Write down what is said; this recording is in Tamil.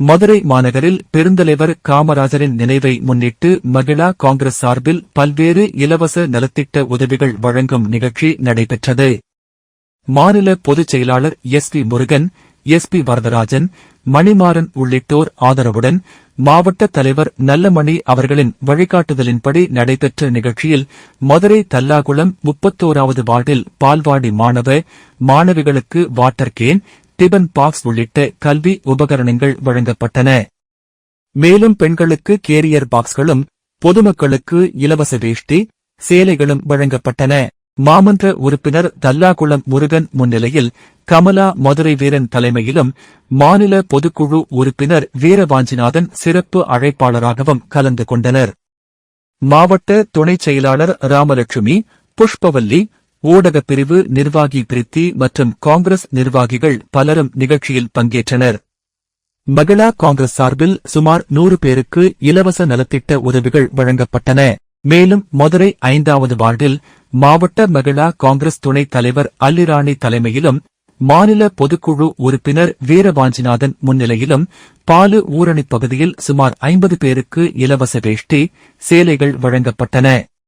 மதுரை மாநகரில் பெருந்தலைவர் காமராஜரின் நினைவை முன்னிட்டு மகிழா காங்கிரஸ் சார்பில் பல்வேறு இலவச நலத்திட்ட உதவிகள் வழங்கும் நிகழ்ச்சி நடைபெற்றது. மாநில பொதுச் செயலாளர் எஸ்.பி. முருகன், எஸ்.பி. வரதராஜன், மணிமாறன் உள்ளிட்டோர் ஆதரவுடன் மாவட்ட தலைவர் நல்லமணி அவர்களின் வழிகாட்டுதலின்படி நடைபெற்ற நிகழ்ச்சியில் மதுரை தல்லாகுளம் 31வது வார்டில் பால்வாடி மாணவிகளுக்கு வாட்டர் கேன், டிபன் பாக்ஸ் உள்ளிட்ட கல்வி உபகரணங்கள் வழங்கப்பட்டன. மேலும் பெண்களுக்கு கேரியர் பாக்ஸ்களும், பொதுமக்களுக்கு இலவச வேஷ்டி, சேலைகளும் வழங்கப்பட்டன. மாமன்ற உறுப்பினர் தல்லாகுளம் முருகன் முன்னிலையில் கமலா மதுரை வீரன் தலைமையிலும், மாநில பொதுக்குழு உறுப்பினர் வீரவாஞ்சிநாதன் சிறப்பு அழைப்பாளராகவும் கலந்து கொண்டனர். மாவட்ட துணைச் செயலாளர் ராமலட்சுமி, புஷ்பவல்லி, ஊடகப் பிரிவு நிர்வாகி பிரித்தி மற்றும் காங்கிரஸ் நிர்வாகிகள் பலரும் நிகழ்ச்சியில் பங்கேற்றனர். மகிழா காங்கிரஸ் சார்பில் சுமார் 100 பேருக்கு இலவச நலத்திட்ட உதவிகள் வழங்கப்பட்டன. மேலும் மதுரை 5வது வார்டில் மாவட்ட மகிழா காங்கிரஸ் துணைத் தலைவர் அல்லிராணி தலைமையிலும், மாநில பொதுக்குழு உறுப்பினர் வீரவாஞ்சிநாதன் முன்னிலையிலும் பாலு ஊரணிப் பகுதியில் சுமார் 50 பேருக்கு இலவச வேஷ்டி, சேலைகள் வழங்கப்பட்டன.